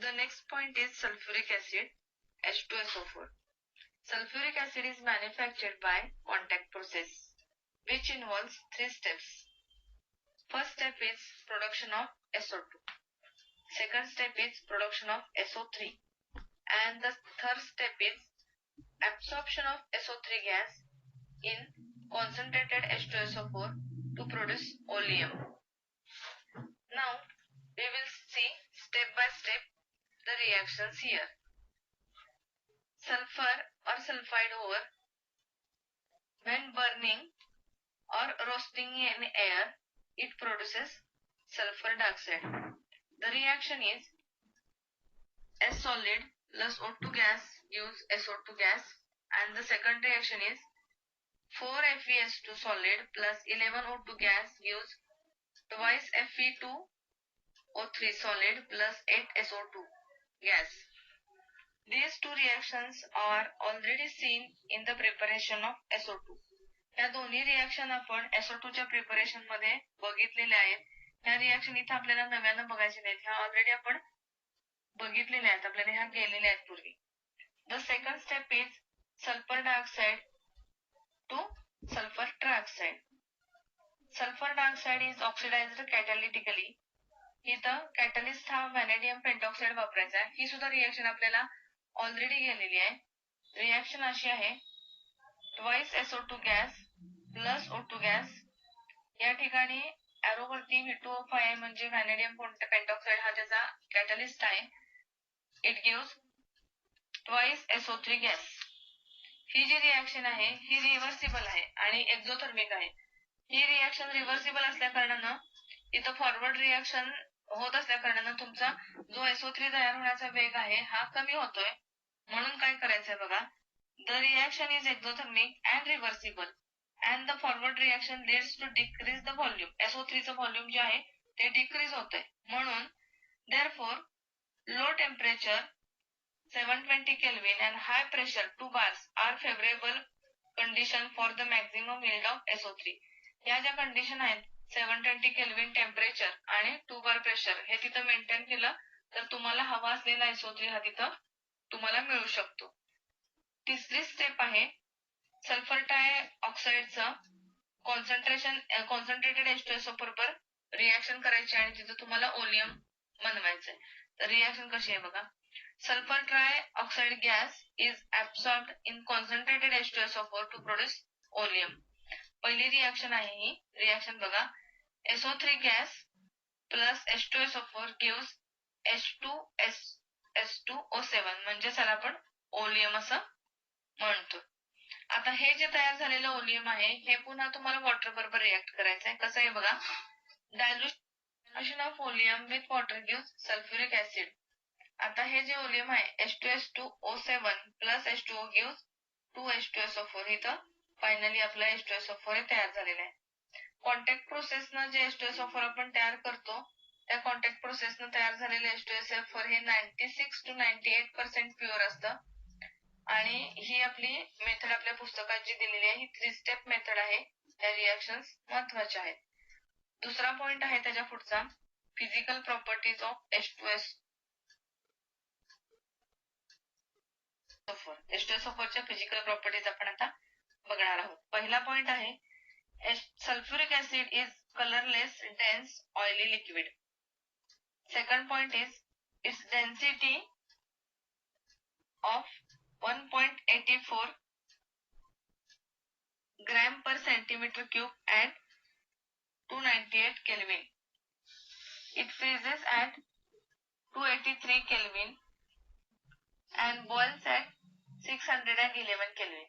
The next point is sulfuric acid, H2SO4. Sulfuric acid is manufactured by contact process, which involves 3 steps. First step is production of SO2. Second step is production of SO3. And the third step is absorption of SO3 gas in concentrated H2SO4 to produce oleum. Now we will see step by step the reactions here. Sulfur or sulfide ore, when burning or roasting in air, it produces sulfur dioxide. The reaction is S solid plus O2 gas gives SO2 gas, and the second reaction is 4FeS2 solid plus 11O2 gas gives twice Fe2O3 solid plus 8SO2 gas. These two reactions are already seen in the preparation of SO2. या दोन्ही reaction आपण SO2 च्या preparation मध्ये बघितलेल्या आहेत. ह्या reaction इथे आपल्याला नव्यानं बघायचे नाहीत, ह्या ऑलरेडी आपण बघितलेल्या आहेत, आपल्याला ह्या गेलेल्या आहेत पूर्वी. The second step is sulfur dioxide to sulfur trioxide. Sulfur dioxide is oxidized catalytically. इथं कॅटलिस्ट हा व्हॅनेडियम पेंटॉक्साइड वापरायचा आहे. ही सुद्धा रिएक्शन आपल्याला ऑलरेडी गेलेली आहे. रिएक्शन अशी आहे, twice SO2 gas plus O2 gas. या ठिकाणी एरो वरती V2O5 आहे, म्हणजे व्हॅनेडियम पेंटॉक्साइड हा त्याचा कॅटलिस्ट आहे. It gives twice SO3 gas. ही जी रिएक्शन आहे ही रिव्हर्सिबल आहे आणि एक्झोथर्मिक आहे. ही रिएक्शन रिव्हर्सिबल असल्या कारणानं इथं फॉरवर्ड रिएक्शन होत असल्या कारणानं तुमचा जो SO3 तयार होण्याचा वेग आहे हा कमी होतोय. म्हणून काय करायचंय बघा, the reaction is exothermic and reversible and the forward reaction leads to decrease the volume. SO3 चं व्हॉल्यूम जे आहे ते डिक्रीज होतंय. म्हणून therefore low temperature 720 Kelvin and high pressure 2 bars are favorable condition for the maximum yield of SO3. या ज्या condition आहेत 720 kelvin temperature आणि 2 बार प्रेशर हे तिथं मेंटेन केलं तर तुम्हाला हवा असलेला SO3 हा तिथं तुम्हाला मिळू शकतो. तिसरी स्टेप आहे सल्फर डायऑक्साईडचं कॉन्सन्ट्रेटेड H2SO बरोबर रिएक्शन करायची आणि तिथं तुम्हाला ओलियम बनवायचंय. तर रिएक्शन कशी आहे बघा, sulphur trioxide gas is absorbed in concentrated H2SO4 to produce oleum. पहिली रिएक्शन आहे ही रिएक्शन बघा, SO3 gas plus H2SO4 gives H2SO7 म्हणजे त्याला आपण ओलियम असं म्हणतो. आता हे जे तयार झालेलं ओलियम आहे हे पुन्हा तुम्हाला वॉटर बरोबर रिएक्ट करायचं आहे. कसं आहे बघा, dilution of oleum with water gives sulphuric acid. आता हे जे ओलियम आहे H2S2O7 plus H2O gives 2H2SO4. इथं फायनली आपला H2SO4 तयार झालेला आहे. कॉन्टॅक्ट प्रोसेसनं जे H2SO4 आपण तयार करतो त्या कॉन्टॅक्ट प्रोसेसनं तयार झालेले H2SO4 हे 96 to 98% प्युअर असतं. आणि ही आपली मेथड आपल्या पुस्तकात जी दिलेली आहे ही 3 स्टेप मेथड आहे. या रिएक्शन्स महत्वाच्या आहेत. दुसरा पॉइंट आहे त्याच्या पुढचा, फिजिकल प्रॉपर्टीज ऑफ H2SO4 च्या फिजिकल प्रॉपर्टीज आपण आता बघणार आहोत. पहिला पॉइंट आहे, sulfuric acid is colorless, dense, oily liquid. Second point is its density of 1.84 gram per centimeter cube at 298 Kelvin. It freezes at 283 Kelvin and boils at 611 Kelvin.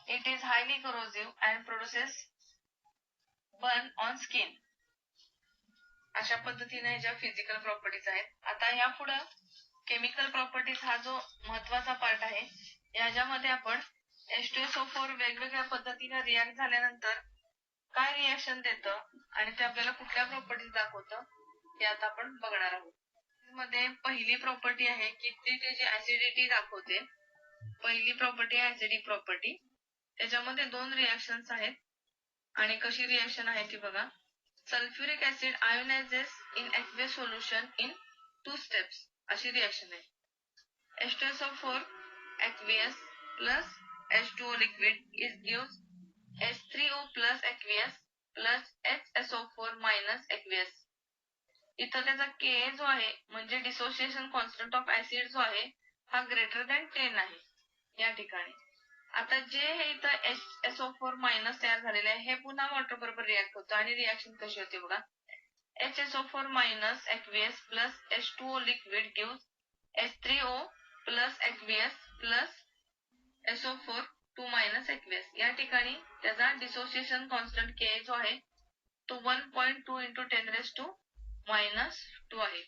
It is highly corrosive and produces burn on skin. अशा पद्धतीने ज्या physical properties आहेत. आता या पुढे chemical properties हा जो महत्वाचा पार्ट आहे, याच्यामध्ये आपण H2SO4 वेगवेगळ्या पद्धतीने रिएक्ट झाल्यानंतर काय रिएक्शन देतं आणि ते आपल्याला कुठल्या प्रॉपर्टीज दाखवतं हे आता आपण बघणार आहोत. मध्ये पहिली प्रॉपर्टी आहे की ती त्याची ऍसिडिटी दाखवते. पहिली प्रॉपर्टी आहे ऍसिडिक प्रॉपर्टी. त्याच्यामध्ये 2 रिएक्शन्स आहेत आणि कशी रिएक्शन आहे ती बघा. Sulphuric acid ionises in aqueous solution in 2 steps अशी रिएक्शन आहे. H2SO4 aqueous plus H2O liquid gives H3O plus aqueous plus HSO4 minus aqueous. इथं त्याचा Ka जो आहे म्हणजे डिसोसिएशन कॉन्स्टंट ऑफ ऍसिड जो आहे हा ग्रेटर दॅन 10 आहे या ठिकाणी. आता जे हे इथं HSO4 मायनस तयार झालेले आहे हे पुन्हा वॉटर बरोबर रिॲक्ट होतं आणि रिॲक्शन कशी होते बघा. HSO4 minus aqueous plus H2O liquid gives H3O plus aqueous plus SO4 2 minus aqueous. या ठिकाणी त्याचा डिसोसिएशन कॉन्स्टंट Ka जो आहे तो 1.2 into 10 raised to minus 2 आहे.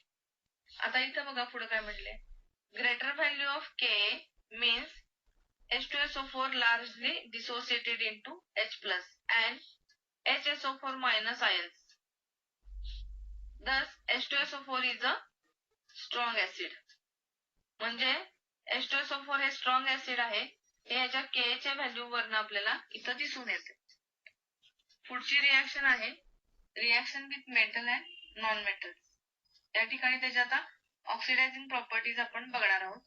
आता इथं बघा पुढे काय म्हटले. Greater value of Ka means H2SO4 largely dissociated into H plus and HSO4 minus ions. Thus H2SO4 is a strong acid. म्हणजे H2SO4 हे स्ट्रॉंग ऍसिड आहे हे याच्या Ka च्या व्हॅल्यू वरनं आपल्याला इथं दिसून येते. पुढची रिॲक्शन आहे reaction with metal and non metal. या ठिकाणी त्याच्या आता ऑक्सिडायझिंग प्रॉपर्टीज आपण बघणार आहोत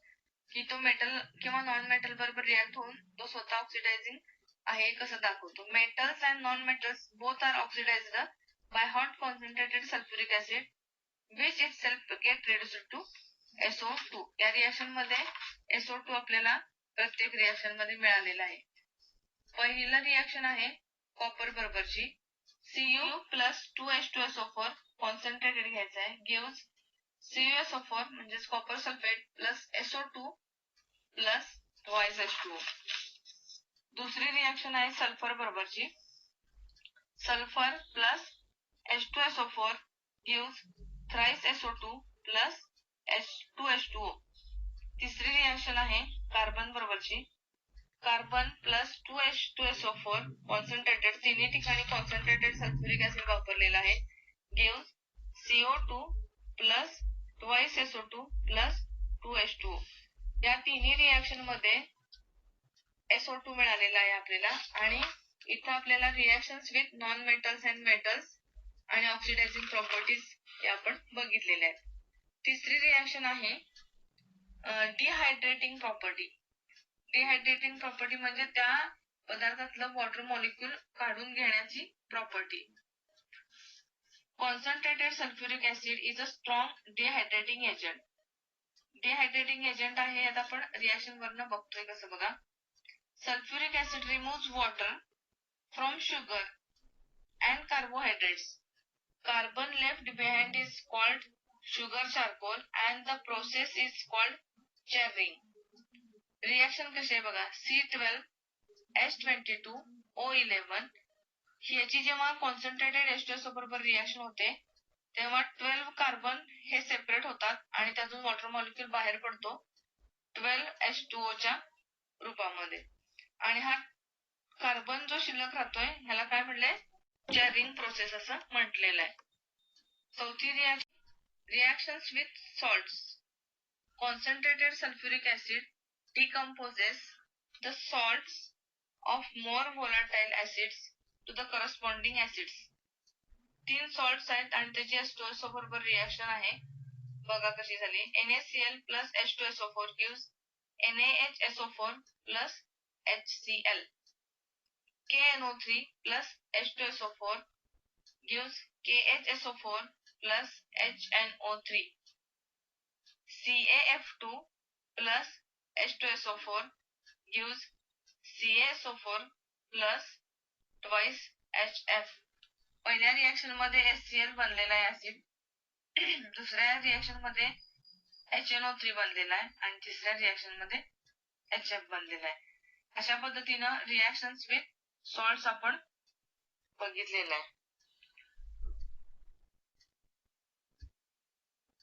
की तो मेटल किंवा नॉन मेटल बरोबर रिॲक्ट होऊन तो स्वतः ऑक्सिडायझिंग आहे कसं दाखवतो. Metals and non metals both are oxidised by hot concentrated sulphuric acid which itself get reduced to SO2. या रिएक्शन मध्ये SO2 आपल्याला प्रत्येक रिएक्शन मध्ये मिळालेला आहे. पहिलं रिएक्शन आहे कॉपर बरोबरची. Cu plus 2H2SO4 कॉन्सन्ट्रेटेड घ्यायचा आहे gives CuSO4 म्हणजेच copper sulphate plus SO2 plus twice H2O. दुसरी रिएक्शन आहे सल्फर बरोबरची. Sulphur plus H2SO4 gives thrice SO2 plus H2H2O. तिसरी रिएक्शन आहे कार्बन बरोबरची. कार्बन प्लस 2H2SO4 कॉन्सन्ट्रेटेड तिन्ही ठिकाणी कॉन्सन्ट्रेटेड सल्फ्युरिक ऍसिड वापरलेला आहे gives CO2 plus twice SO2 plus 2H2O. या तिन्ही रिएक्शन मध्ये SO2 मिळालेला आहे आपल्याला आणि इथं आपल्याला reactions with non metals and metals आणि ऑक्सिडायझिंग प्रॉपर्टीज हे आपण बघितलेल्या आहेत. तिसरी रिएक्शन आहे डिहायड्रेटिंग प्रॉपर्टी. डिहायड्रेटिंग प्रॉपर्टी म्हणजे त्या पदार्थातलं वॉटर मॉलिक्यूल काढून घेण्याची property. Concentrated sulphuric acid is a strong डिहायड्रेटिंग agent. डिहायड्रेटिंग agent आहे आता आपण रिएक्शन वरनं बघतोय कसं बघा. Sulphuric acid removes water from sugar and carbohydrates. Carbon left behind is called sugar charcoal and the process is called charring. Reaction कशी आहे बघा. C12H22O11 ह्याची जेव्हा कॉन्सन्ट्रेटेड H2SO बरोबर रिएक्शन होते तेव्हा 12 कार्बन हे सेपरेट होतात आणि त्यातून वॉटर मॉलिक्यूल बाहेर पडतो 12H2O च्या रूपामध्ये आणि हा कार्बन जो शिल्लक राहतोय ह्याला काय म्हणले चॅरिंग प्रोसेस असं म्हटलेलं आहे. चौथी reactions with salts. Concentrated sulphuric acid decomposes the salts of more volatile acids to the corresponding acids. 3 salts आहेत आणि त्याची H2SO बरोबर रिएक्शन आहे बघा कशी झाली. NaCl plus H2SO4 gives NaHSO4 plus HCl. KNO3 plus H2SO4 gives KHSO4 plus HNO3. CaF2 plus H2SO4 gives CaSO4 plus twice HF. पहिल्या reaction मध्ये HCl बनलेला आहे ऍसिड. दुसऱ्या रिएक्शन मध्ये HNO3 बनलेला आहे आणि तिसऱ्या रिएक्शन मध्ये HF बनलेला आहे. अशा पद्धतीनं रिएक्शन्स विथ सॉल्ट्स आपण बघितलेलं आहे.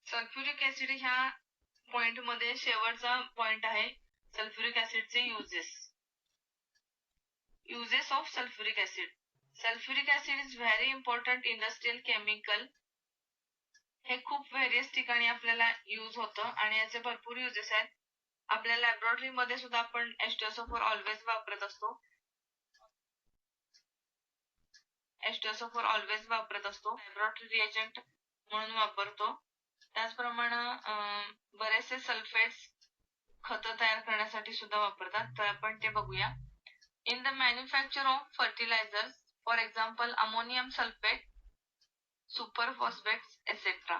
सल्फ्युरिक ऍसिड ह्या पॉइंट मध्ये शेवटचा पॉइंट आहे सल्फ्युरिक ऍसिडचे uses of sulphuric acid. Sulphuric acid is very important industrial chemical. हे खूप व्हेरियस ठिकाणी आपल्याला यूज होतं आणि याचे भरपूर युजेस आहेत. आपल्या लॅबोरेटरी मध्ये सुद्धा आपण H2SO4 ऑलवेज वापरत असतो. H2SO4 ऑलवेज वापरत असतो. लॅबोरेटरी रिएजंट म्हणून वापरतो त्याचप्रमाणे बरेचसे सल्फेट्स खतं तयार करण्यासाठी सुद्धा वापरतात, तर आपण ते बघूया. In the manufacture of fertilisers, for example ammonium sulphate, superphosphates, etc.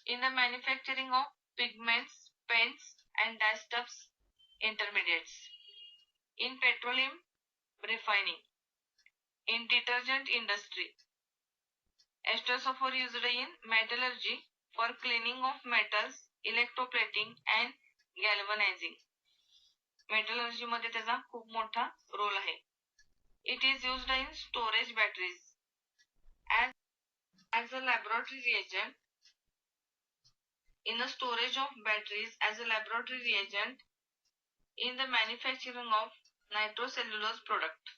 In the manufacturing of pigments, paints and dyestuffs, intermediates. In petroleum refining. In detergent industry. Esters are used in metallurgy for cleaning of metals, electroplating and galvanizing. Metallurgy मध्ये त्याचा खूप मोठा role आहे. It is used in storage batteries as a laboratory reagent in the storage of batteries, as a laboratory reagent in the manufacturing of nitrocellulose product.